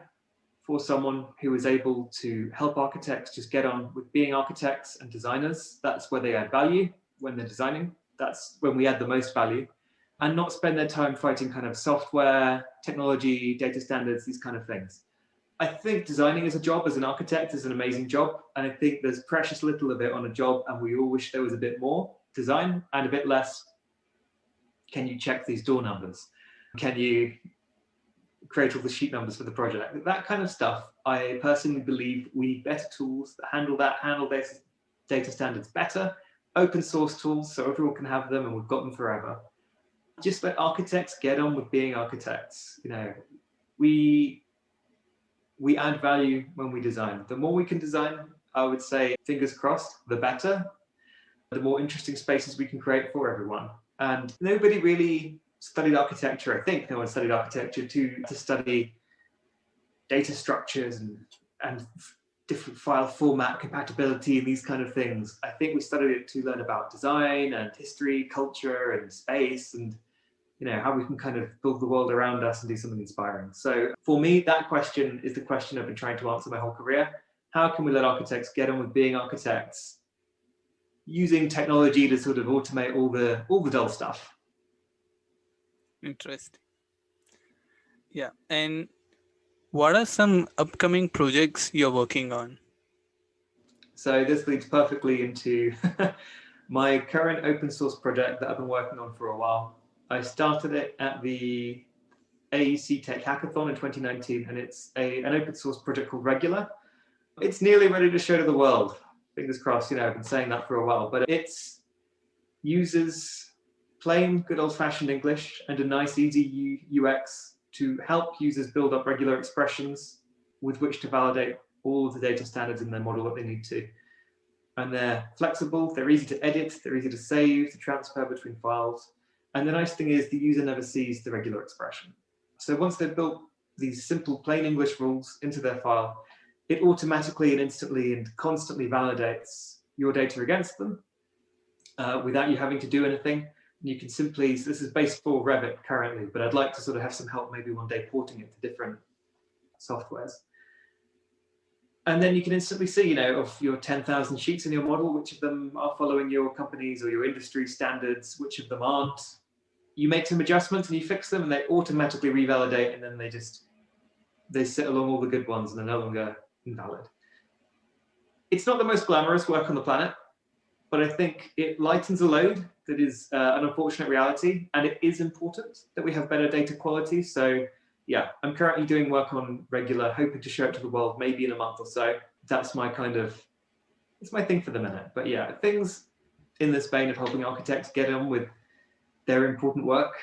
for someone who is able to help architects just get on with being architects and designers. That's where they add value when they're designing. That's when we add the most value, and not spend their time fighting kind of software, technology, data standards, these kind of things. I think designing as a job, as an architect, is an amazing job. And I think there's precious little of it on a job, and we all wish there was a bit more design and a bit less. Can you check these door numbers? Can you create all the sheet numbers for the project? That kind of stuff, I personally believe we need better tools that handle data standards better, open source tools so everyone can have them and we've got them forever. Just let architects get on with being architects. We add value when we design. The more we can design, I would say, fingers crossed, the better. The more interesting spaces we can create for everyone. And nobody really studied architecture. I think no one studied architecture to study data structures and different file format compatibility and these kind of things. I think we studied it to learn about design and history, culture and space, and how we can kind of build the world around us and do something inspiring. So for me, that question is the question I've been trying to answer my whole career. How can we let architects get on with being architects using technology to sort of automate all the dull stuff. Interesting. Yeah. And what are some upcoming projects you're working on? So this leads perfectly into my current open source project that I've been working on for a while. I started it at the AEC Tech Hackathon in 2019, and it's an open source project called Regular. It's nearly ready to show to the world. Fingers crossed, I've been saying that for a while, but it uses plain, good old-fashioned English and a nice, easy UX to help users build up regular expressions with which to validate all of the data standards in their model that they need to. And they're flexible, they're easy to edit, they're easy to save, to transfer between files. And the nice thing is the user never sees the regular expression. So once they've built these simple plain English rules into their file, it automatically and instantly and constantly validates your data against them without you having to do anything. You can simply, so this is based for Revit currently, but I'd like to sort of have some help maybe one day porting it to different softwares. And then you can instantly see, of your 10,000 sheets in your model, which of them are following your company's or your industry standards, which of them aren't. You make some adjustments and you fix them and they automatically revalidate, and then they sit along all the good ones and they're no longer invalid. It's not the most glamorous work on the planet, but I think it lightens a load that is an unfortunate reality, and it is important that we have better data quality. So yeah, I'm currently doing work on Regular, hoping to show it to the world maybe in a month or so. That's my it's my thing for the minute. But yeah, things in this vein of helping architects get on with their important work,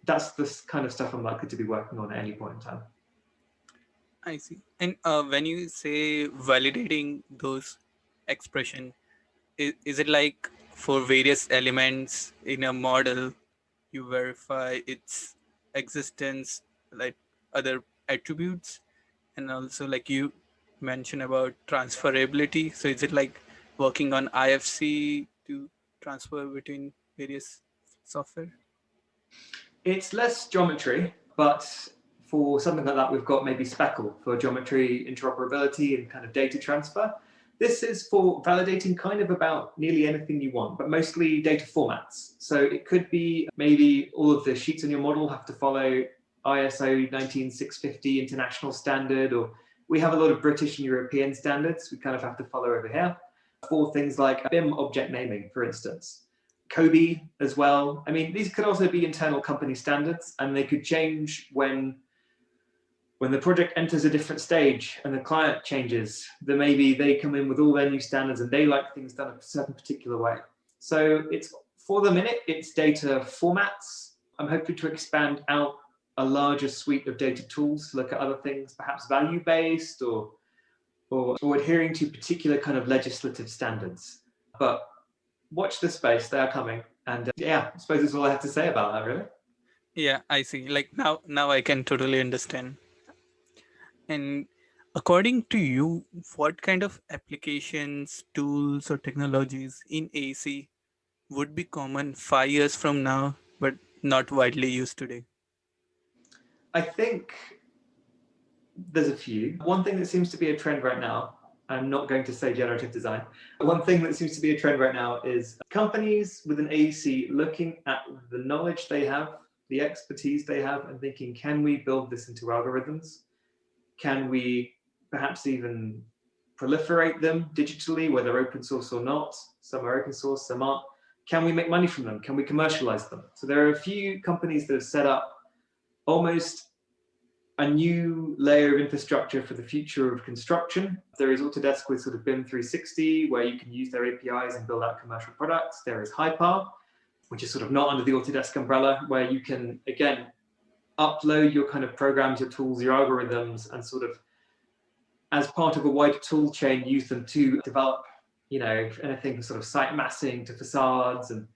that's the kind of stuff I'm likely to be working on at any point in time. I see. And when you say validating those expression, is it like for various elements in a model, you verify its existence, like other attributes, and also like you mentioned about transferability. So is it like working on IFC to transfer between various software? It's less geometry, but for something like that, we've got maybe Speckle for geometry interoperability and kind of data transfer. This is for validating kind of about nearly anything you want, but mostly data formats. So it could be maybe all of the sheets in your model have to follow ISO 19650 international standard, or we have a lot of British and European standards we kind of have to follow over here for things like BIM object naming, for instance. Kobe as well. I mean, these could also be internal company standards, and they could change when the project enters a different stage and the client changes. Then maybe they come in with all their new standards and they like things done a certain particular way. So it's, for the minute, it's data formats. I'm hoping to expand out a larger suite of data tools to look at other things, perhaps value-based or adhering to particular kind of legislative standards. But watch this space, they are coming. And yeah, I suppose that's all I have to say about that, really. Yeah, I see. Like now I can totally understand. And according to you, what kind of applications, tools, or technologies in AC would be common 5 years from now, but not widely used today? I think there's a few. One thing that seems to be a trend right now, I'm not going to say generative design. One thing that seems to be a trend right now is companies with an AEC looking at the knowledge they have, the expertise they have, and thinking, can we build this into algorithms? Can we perhaps even proliferate them digitally, whether open source or not? Some are open source, some aren't. Can we make money from them? Can we commercialize them? So there are a few companies that have set up almost a new layer of infrastructure for the future of construction. There is Autodesk with sort of BIM 360, where you can use their APIs and build out commercial products. There is Hyper, which is sort of not under the Autodesk umbrella, where you can, again, upload your kind of programs, your tools, your algorithms, and sort of, as part of a wider tool chain, use them to develop, anything from sort of site massing to facades and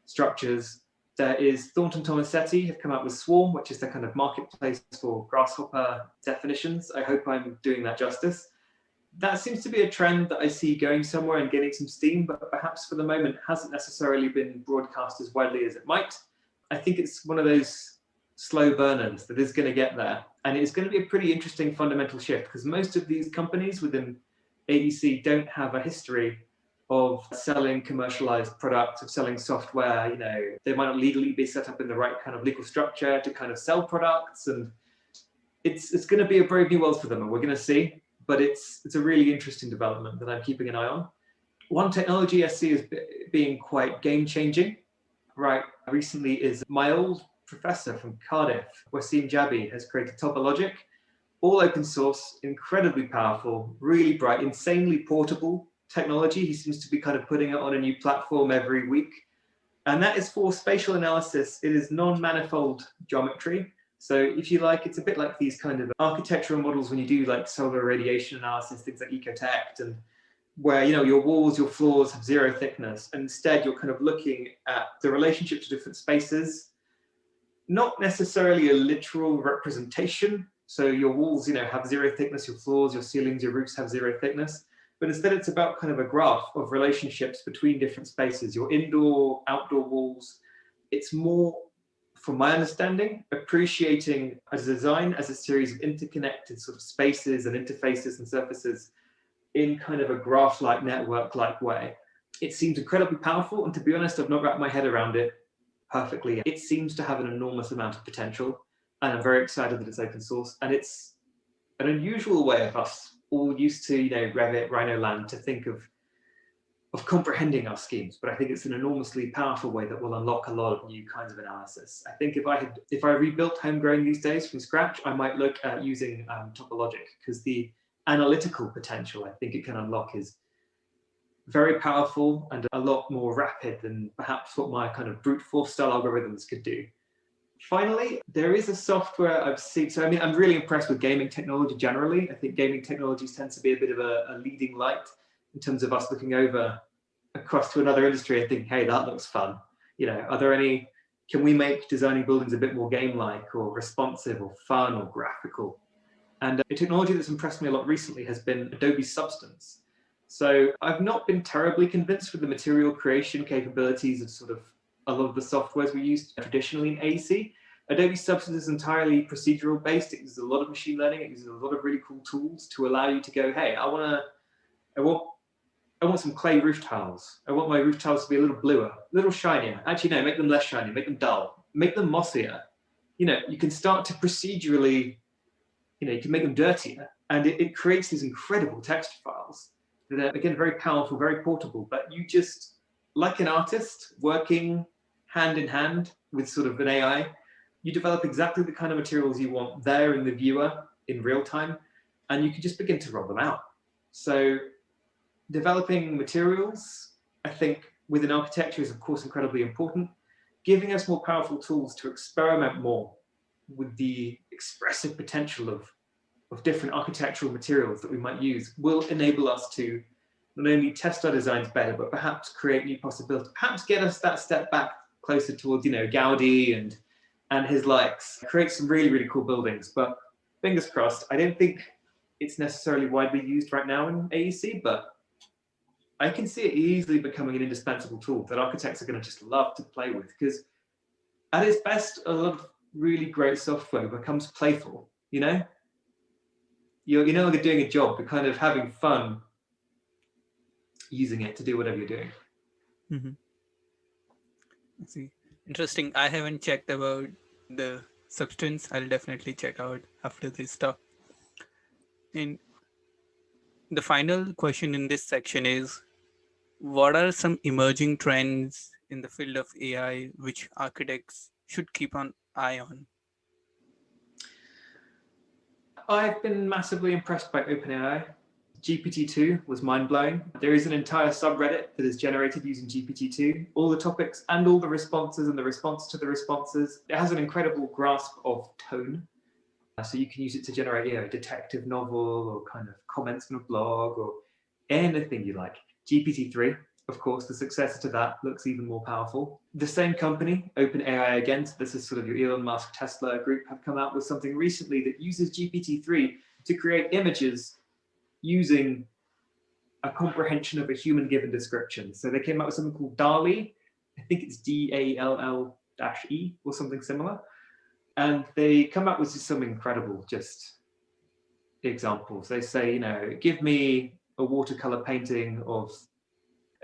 structures. There is Thornton Tomasetti have come out with Swarm, which is the kind of marketplace for Grasshopper definitions. I hope I'm doing that justice. That seems to be a trend that I see going somewhere and getting some steam, but perhaps for the moment hasn't necessarily been broadcast as widely as it might. I think it's one of those slow burners that is going to get there. And it's going to be a pretty interesting fundamental shift, because most of these companies within AEC don't have a history of selling commercialized products, of selling software. They might not legally be set up in the right kind of legal structure to kind of sell products, and it's going to be a brave new world for them, and we're going to see. But it's a really interesting development that I'm keeping an eye on. One technology I see as being quite game-changing, right, recently is my old professor from Cardiff, Wasim Jabi, has created TopoloGic, all open source, incredibly powerful, really bright, insanely portable technology. He seems to be kind of putting it on a new platform every week. And that is for spatial analysis. It is non-manifold geometry. So if you like, it's a bit like these kind of architectural models when you do like solar radiation analysis, things like Ecotect, and where your walls, your floors have zero thickness. And instead, you're kind of looking at the relationship to different spaces, not necessarily a literal representation. So your walls, have zero thickness, your floors, your ceilings, your roofs have zero thickness. But instead, it's about kind of a graph of relationships between different spaces, your indoor, outdoor walls. It's more, from my understanding, appreciating a design as a series of interconnected sort of spaces and interfaces and surfaces in kind of a graph-like, network-like way. It seems incredibly powerful, and to be honest, I've not wrapped my head around it perfectly. It seems to have an enormous amount of potential, and I'm very excited that it's open source. And it's an unusual way of us all used to, Revit, Rhinoland, to think of comprehending our schemes. But I think it's an enormously powerful way that will unlock a lot of new kinds of analysis. I think if I rebuilt Homegrown these days from scratch, I might look at using TopoloGic, because the analytical potential I think it can unlock is very powerful and a lot more rapid than perhaps what my kind of brute force style algorithms could do. Finally, there is a software I've seen. So, I'm really impressed with gaming technology generally. I think gaming technologies tend to be a bit of a leading light in terms of us looking over across to another industry and thinking, hey, that looks fun. Can we make designing buildings a bit more game-like or responsive or fun or graphical? And a technology that's impressed me a lot recently has been Adobe Substance. So I've not been terribly convinced with the material creation capabilities of sort of a lot of the softwares we used traditionally in AEC. Adobe Substance is entirely procedural based. It uses a lot of machine learning. It uses a lot of really cool tools to allow you to go, hey, I want some clay roof tiles. I want my roof tiles to be a little bluer, a little shinier. Actually, no, make them less shiny, make them dull, make them mossier. You can start to procedurally, you can make them dirtier. And it creates these incredible texture files that are, again, very powerful, very portable. But you just, like an artist working hand in hand with sort of an AI, you develop exactly the kind of materials you want there in the viewer in real time, and you can just begin to roll them out. So developing materials, I think, within architecture is, of course, incredibly important. Giving us more powerful tools to experiment more with the expressive potential of different architectural materials that we might use will enable us to not only test our designs better, but perhaps create new possibilities, perhaps get us that step back closer towards, Gaudi and his likes, create some really, really cool buildings. But fingers crossed, I don't think it's necessarily widely used right now in AEC, but I can see it easily becoming an indispensable tool that architects are going to just love to play with, because at its best, a lot of really great software becomes playful, You're no longer doing a job, but kind of having fun using it to do whatever you're doing. Mm-hmm. I see. Interesting. I haven't checked about the substance. I'll definitely check out after this talk. And the final question in this section is, what are some emerging trends in the field of AI which architects should keep an eye on? I've been massively impressed by OpenAI. GPT-2 was mind-blowing. There is an entire subreddit that is generated using GPT-2, all the topics and all the responses and the response to the responses. It has an incredible grasp of tone. So you can use it to generate, a detective novel or kind of comments from a blog or anything you like. GPT-3, of course, the successor to that, looks even more powerful. The same company, OpenAI again, so this is sort of your Elon Musk Tesla group, have come out with something recently that uses GPT-3 to create images using a comprehension of a human given description. So they came out with something called DALL-E. I think it's DALL-E or something similar. And they come up with some incredible just examples. They say, give me a watercolor painting of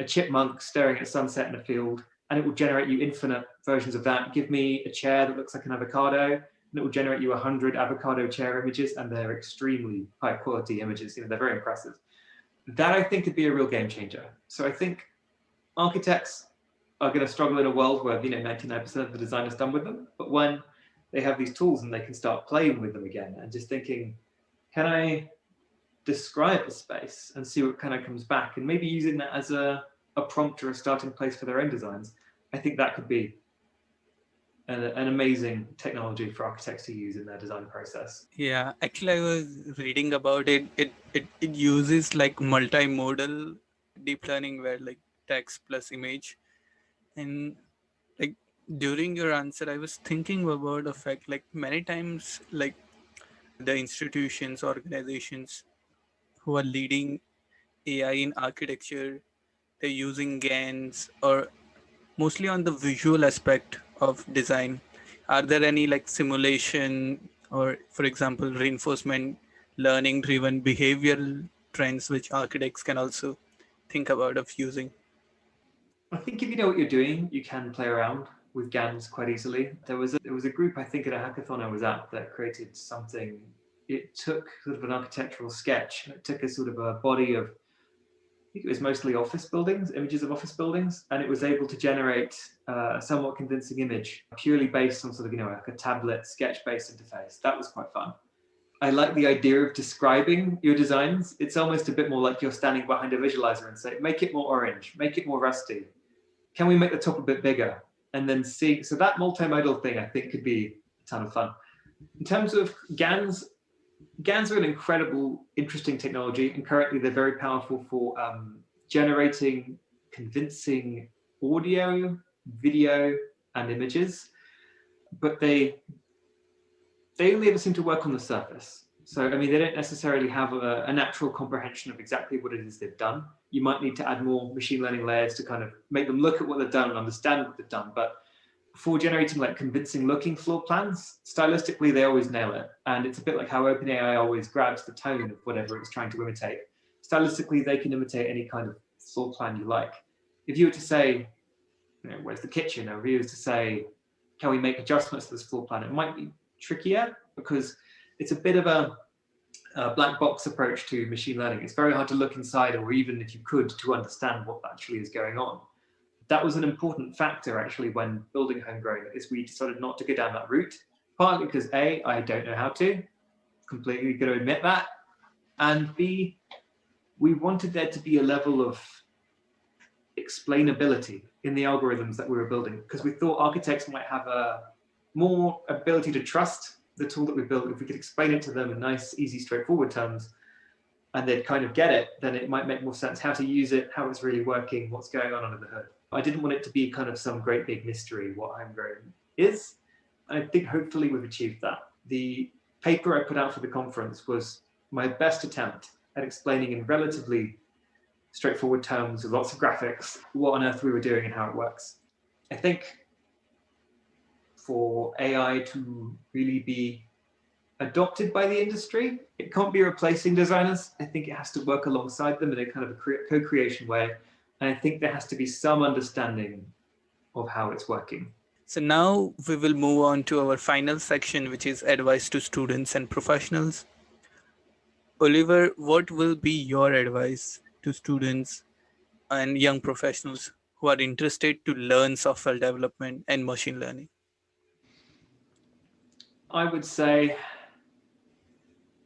a chipmunk staring at sunset in a field, and it will generate you infinite versions of that. Give me a chair that looks like an avocado, and it will generate you 100 avocado chair images, and they're extremely high quality images. They're very impressive. That I think could be a real game changer. So I think architects are going to struggle in a world where 99% of the design is done with them. But when they have these tools and they can start playing with them again and just thinking, can I describe a space and see what kind of comes back, and maybe using that as a prompt or a starting place for their own designs, I think that could be an amazing technology for architects to use in their design process. Yeah, actually, I was reading about it. It uses like multimodal deep learning where like text plus image. And like during your answer, I was thinking about the fact like many times like the institutions, organizations who are leading AI in architecture, they're using GANs or mostly on the visual aspect of design. Are there any like simulation or, for example, reinforcement learning driven behavioral trends which architects can also think about of using? I think if you know what you're doing, you can play around with GANs quite easily. There was a group, I think, at a hackathon I was at that created something. It took sort of an architectural sketch. It took a sort of a body of, I think it was mostly office buildings, images of office buildings, and it was able to generate a somewhat convincing image purely based on sort of, like a tablet sketch-based interface. That was quite fun. I like the idea of describing your designs. It's almost a bit more like you're standing behind a visualizer and say, make it more orange, make it more rusty. Can we make the top a bit bigger? And then see, so that multimodal thing I think could be a ton of fun. In terms of GANs, GANs are an incredible, interesting technology, and currently they're very powerful for generating convincing audio, video, and images. But they only ever seem to work on the surface. So, I mean, they don't necessarily have a natural comprehension of exactly what it is they've done. You might need to add more machine learning layers to kind of make them look at what they've done and understand what they've done. But for generating like convincing looking floor plans, stylistically, they always nail it. And it's a bit like how OpenAI always grabs the tone of whatever it's trying to imitate. Stylistically, they can imitate any kind of floor plan you like. If you were to say, where's the kitchen? Or if you were to say, can we make adjustments to this floor plan? It might be trickier because it's a bit of a black box approach to machine learning. It's very hard to look inside, or even if you could, to understand what actually is going on. That was an important factor actually when building Homegrown, is we decided not to go down that route, partly because A, I don't know how to, completely going to admit that, and B, we wanted there to be a level of explainability in the algorithms that we were building, because we thought architects might have a more ability to trust the tool that we built. If we could explain it to them in nice, easy, straightforward terms, and they'd kind of get it, then it might make more sense how to use it, how it's really working, what's going on under the hood. I didn't want it to be kind of some great big mystery what Homegrown is. I think hopefully we've achieved that. The paper I put out for the conference was my best attempt at explaining in relatively straightforward terms with lots of graphics what on earth we were doing and how it works. I think for AI to really be adopted by the industry, it can't be replacing designers. I think it has to work alongside them in a kind of a co-creation way. And I think there has to be some understanding of how it's working. So now we will move on to our final section, which is advice to students and professionals. Oliver, what will be your advice to students and young professionals who are interested to learn software development and machine learning? I would say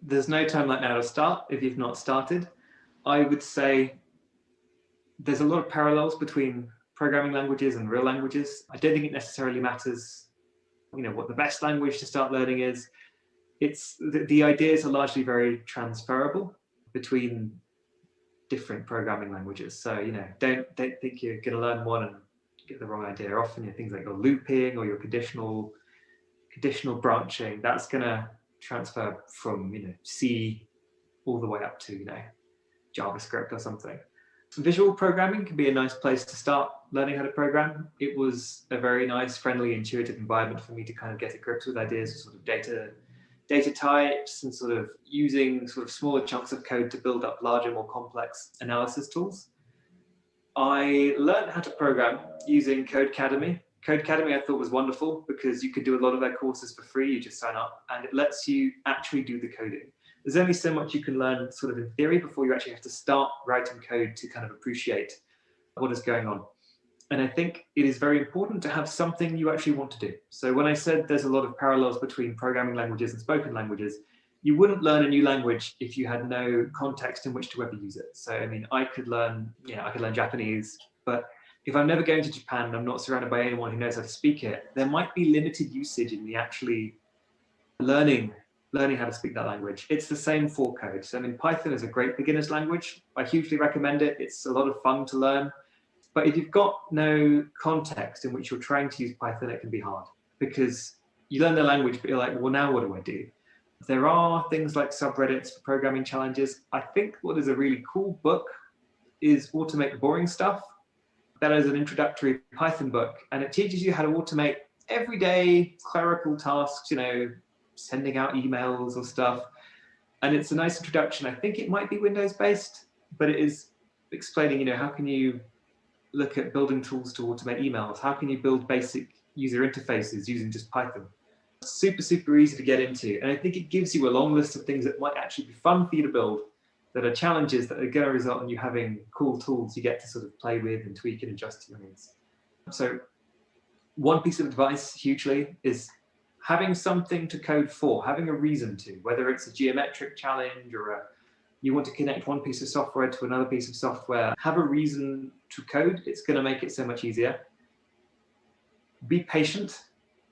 there's no time like now to start if you've not started. I would say there's a lot of parallels between programming languages and real languages. I don't think it necessarily matters, what the best language to start learning is. It's the ideas are largely very transferable between different programming languages. So, don't think you're going to learn one and get the wrong idea. Often, things like your looping or your conditional branching, that's going to transfer from C all the way up to JavaScript or something. Visual programming can be a nice place to start learning how to program. It was a very nice, friendly, intuitive environment for me to kind of get to grips with ideas of sort of data types and sort of using sort of smaller chunks of code to build up larger, more complex analysis tools. I learned how to program using Codecademy. Codecademy I thought was wonderful because you could do a lot of their courses for free. You just sign up and it lets you actually do the coding. There's only so much you can learn sort of in theory before you actually have to start writing code to kind of appreciate what is going on. And I think it is very important to have something you actually want to do. So when I said there's a lot of parallels between programming languages and spoken languages, you wouldn't learn a new language if you had no context in which to ever use it. So, I mean, I could learn Japanese, but if I'm never going to Japan and I'm not surrounded by anyone who knows how to speak it, there might be limited usage in the actually learning how to speak that language. It's the same for code. So, I mean, Python is a great beginner's language. I hugely recommend it. It's a lot of fun to learn. But if you've got no context in which you're trying to use Python, it can be hard because you learn the language, but you're like, well, now what do I do? There are things like subreddits for programming challenges. I think what is a really cool book is Automate the Boring Stuff. That is an introductory Python book, and it teaches you how to automate everyday clerical tasks, sending out emails or stuff. And it's a nice introduction. I think it might be Windows-based, but it is explaining, how can you look at building tools to automate emails? How can you build basic user interfaces using just Python? Super, super easy to get into. And I think it gives you a long list of things that might actually be fun for you to build, that are challenges that are going to result in you having cool tools you get to sort of play with and tweak and adjust to your needs. So one piece of advice hugely is having something to code for, having a reason to, whether it's a geometric challenge or you want to connect one piece of software to another piece of software, have a reason to code. It's going to make it so much easier. Be patient.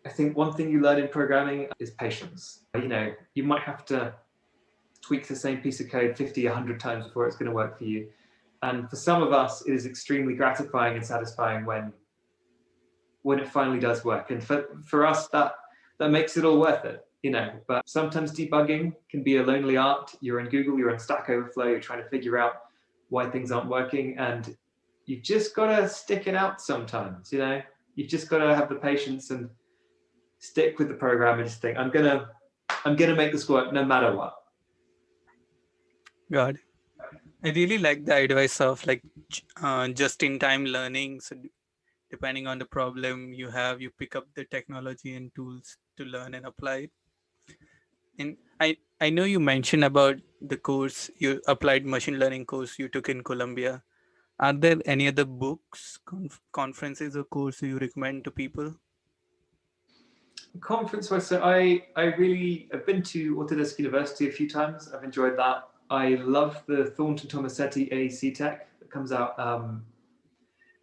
I think one thing you learn in programming is patience. You might have to tweak the same piece of code 50, 100 times before it's going to work for you. And for some of us, it is extremely gratifying and satisfying when it finally does work. And for us, that makes it all worth it, But sometimes debugging can be a lonely art. You're in Google, you're on Stack Overflow, you're trying to figure out why things aren't working, and you've just got to stick it out sometimes, You've just got to have the patience and stick with the program and just think, I'm gonna make this work no matter what. God, I really like the advice of just-in-time learning. So depending on the problem you have, you pick up the technology and tools to learn and apply it. And I know you mentioned about the course, you applied machine learning course you took in Colombia. Are there any other books, conferences, or courses you recommend to people? Conference wise, so I've been to Autodesk University a few times. I've enjoyed that. I love the Thornton Tomasetti AEC Tech that comes out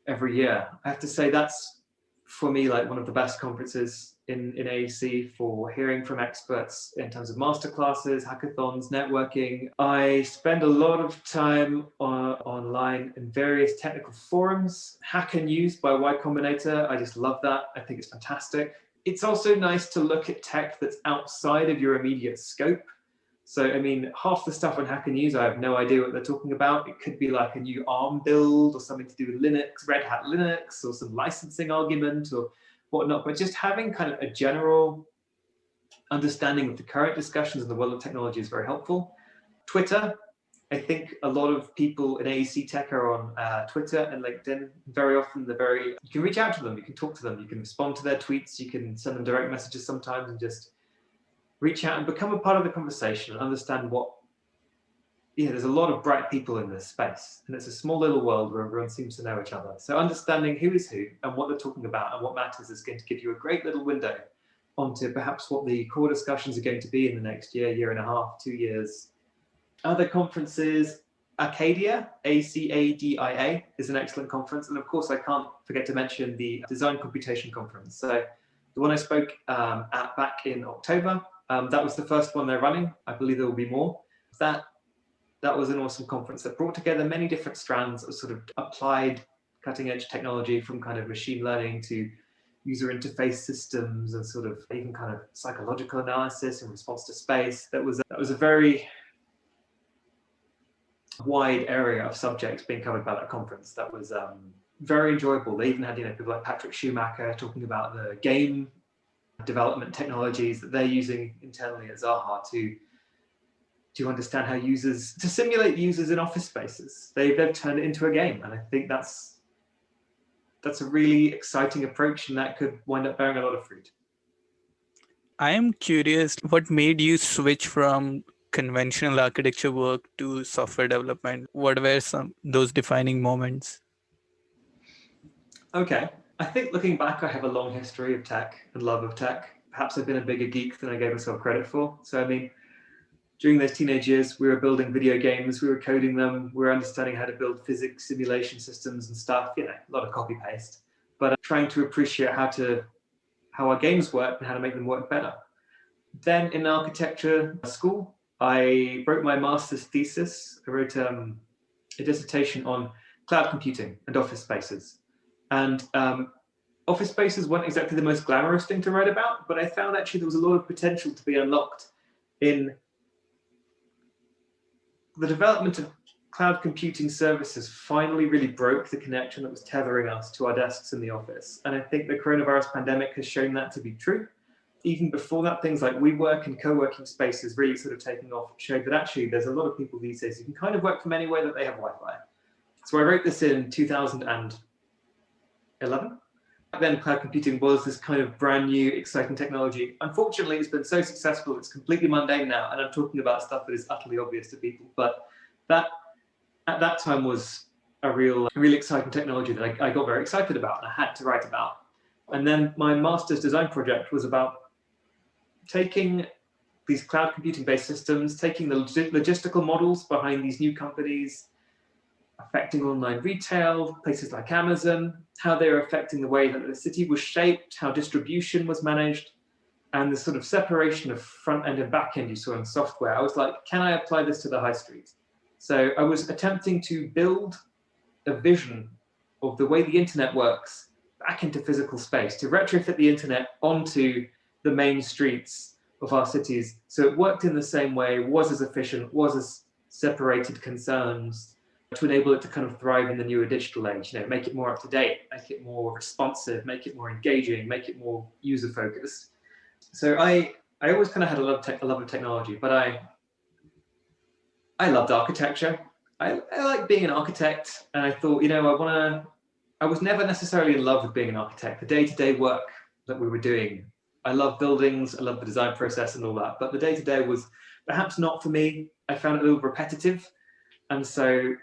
every year. I have to say that's for me like one of the best conferences in AEC for hearing from experts in terms of masterclasses, hackathons, networking. I spend a lot of time online in various technical forums. Hacker News by Y Combinator, I just love that. I think it's fantastic. It's also nice to look at tech that's outside of your immediate scope. So, I mean, half the stuff on Hacker News, I have no idea what they're talking about. It could be like a new ARM build or something to do with Linux, Red Hat Linux, or some licensing argument or whatnot. But just having kind of a general understanding of the current discussions in the world of technology is very helpful. Twitter, I think a lot of people in AEC Tech are on Twitter and LinkedIn. Very often you can reach out to them, you can talk to them, you can respond to their tweets, you can send them direct messages sometimes and just reach out and become a part of the conversation and understand there's a lot of bright people in this space, and it's a small little world where everyone seems to know each other. So understanding who is who and what they're talking about and what matters is going to give you a great little window onto perhaps what the core discussions are going to be in the next year and a half, 2 years. Other conferences, Acadia, ACADIA, is an excellent conference. And of course, I can't forget to mention the Design Computation Conference. So the one I spoke at back in October, that was the first one they're running. I believe there will be more. That was an awesome conference that brought together many different strands of sort of applied cutting edge technology, from kind of machine learning to user interface systems and sort of even kind of psychological analysis in response to space. That was a very wide area of subjects being covered by that conference. That was very enjoyable. They even had people like Patrick Schumacher talking about the game development technologies that they're using internally at Zaha to to understand how to simulate users in office spaces. They've turned it into a game, and I think that's a really exciting approach, and that could wind up bearing a lot of fruit. I am curious what made you switch from conventional architecture work to software development? What were some those defining moments? Okay. I think looking back, I have a long history of tech and love of tech. Perhaps I've been a bigger geek than I gave myself credit for. So, I mean, during those teenage years, we were building video games, we were coding them, we were understanding how to build physics simulation systems and stuff, a lot of copy paste. But trying to appreciate how our games work and how to make them work better. Then in architecture school, I wrote my master's thesis. I wrote a dissertation on cloud computing and office spaces. And office spaces weren't exactly the most glamorous thing to write about, but I found actually there was a lot of potential to be unlocked in the development of cloud computing services. Finally really broke the connection that was tethering us to our desks in the office. And I think the coronavirus pandemic has shown that to be true. Even before that, things like WeWork and co-working spaces really sort of taking off showed that actually there's a lot of people these days who can kind of work from anywhere that they have Wi-Fi. So I wrote this in 2011. Then cloud computing was this kind of brand new, exciting technology. Unfortunately, it's been so successful, it's completely mundane now, and I'm talking about stuff that is utterly obvious to people. But that, at that time, was a really exciting technology that I got very excited about and I had to write about. And then my master's design project was about taking these cloud computing-based systems, taking the logistical models behind these new companies, affecting online retail, places like Amazon, how they were affecting the way that the city was shaped, how distribution was managed, and the sort of separation of front end and back end you saw in software. I was like, can I apply this to the high street? So I was attempting to build a vision of the way the internet works back into physical space, to retrofit the internet onto the main streets of our cities so it worked in the same way, was as efficient, was as separated concerns, to enable it to kind of thrive in the newer digital age, make it more up to date, make it more responsive, make it more engaging, make it more user focused. So I always kind of had a love of technology, but I loved architecture. I like being an architect, and I thought, I was never necessarily in love with being an architect. The day-to-day work that we were doing, I love buildings, I love the design process and all that, but the day-to-day was perhaps not for me. I found it a little repetitive, and so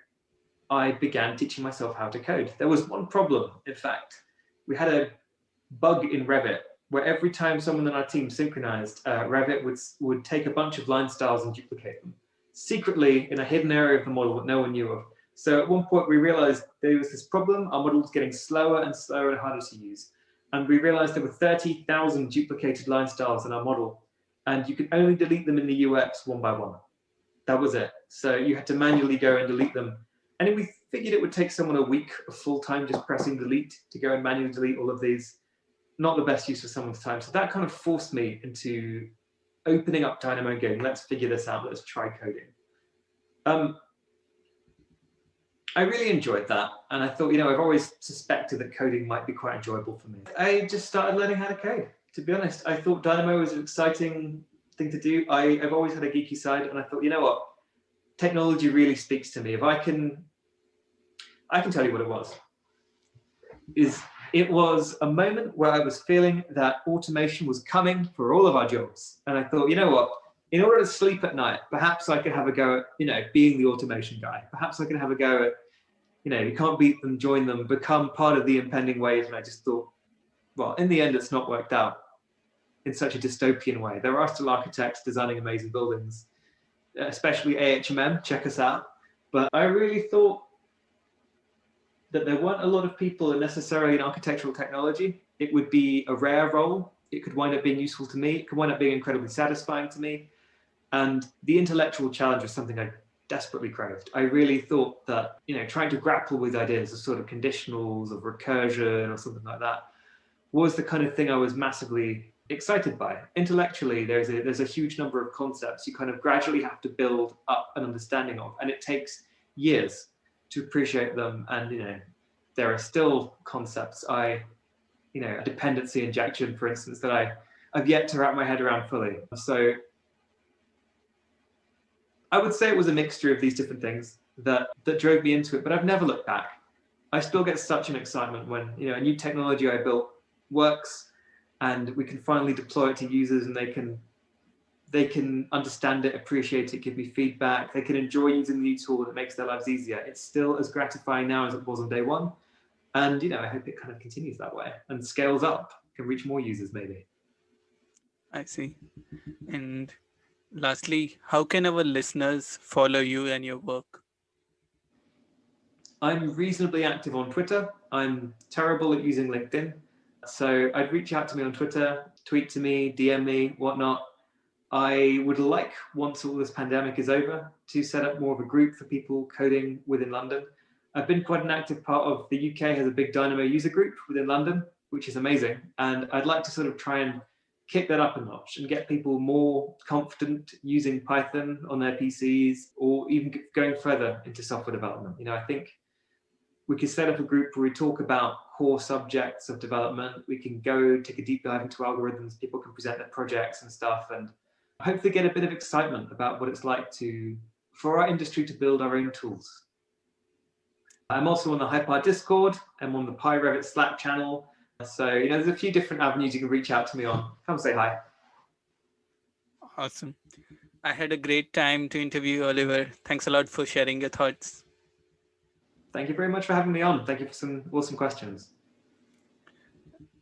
I began teaching myself how to code. There was one problem, in fact. We had a bug in Revit where every time someone in our team synchronized, Revit would take a bunch of line styles and duplicate them secretly in a hidden area of the model that no one knew of. So at one point we realized there was this problem. Our model was getting slower and slower and harder to use. And we realized there were 30,000 duplicated line styles in our model, and you could only delete them in the UX one by one. That was it. So you had to manually go and delete them. And we figured it would take someone a week of full time just pressing delete to go and manually delete all of these. Not the best use of someone's time. So that kind of forced me into opening up Dynamo and going, let's figure this out, let's try coding. I really enjoyed that. And I thought, I've always suspected that coding might be quite enjoyable for me. I just started learning how to code, to be honest. I thought Dynamo was an exciting thing to do. I've always had a geeky side, and I thought, you know what? Technology really speaks to me. If I can tell you what it was. It was a moment where I was feeling that automation was coming for all of our jobs. And I thought, you know what? In order to sleep at night, perhaps I could have a go at, being the automation guy. Perhaps I could have a go at, you can't beat them, join them, become part of the impending wave. And I just thought, well, in the end, it's not worked out in such a dystopian way. There are still architects designing amazing buildings, especially AHMM, check us out. But I really thought that there weren't a lot of people necessarily in architectural technology. It would be a rare role. It could wind up being useful to me. It could wind up being incredibly satisfying to me. And the intellectual challenge was something I desperately craved. I really thought that, trying to grapple with ideas of sort of conditionals, of recursion or something like that was the kind of thing I was massively excited by. Intellectually, there's a huge number of concepts you kind of gradually have to build up an understanding of, and it takes years to appreciate them. And there are still concepts a dependency injection, for instance, that I've yet to wrap my head around fully. So I would say it was a mixture of these different things that drove me into it, but I've never looked back. I still get such an excitement when a new technology I built works, and we can finally deploy it to users, and they can understand it, appreciate it, give me feedback. They can enjoy using the new tool that makes their lives easier. It's still as gratifying now as it was on day one, and I hope it kind of continues that way and scales up, can reach more users maybe. I see. And lastly, how can our listeners follow you and your work? I'm reasonably active on Twitter. I'm terrible at using LinkedIn. So I'd reach out to me on Twitter, tweet to me, DM me, whatnot. I would like, once all this pandemic is over, to set up more of a group for people coding within London. I've been quite an active part of the UK has a big Dynamo user group within London, which is amazing. And I'd like to sort of try and kick that up a notch and get people more confident using Python on their PCs, or even going further into software development. I think we could set up a group where we talk about core subjects of development. We can go take a deep dive into algorithms. People can present their projects and stuff, and hopefully get a bit of excitement about what it's like for our industry to build our own tools. I'm also on the HyPy Discord. I'm on the PyRevit Slack channel. So there's a few different avenues you can reach out to me on. Come say hi. Awesome. I had a great time to interview Oliver. Thanks a lot for sharing your thoughts. Thank you very much for having me on. Thank you for some awesome questions.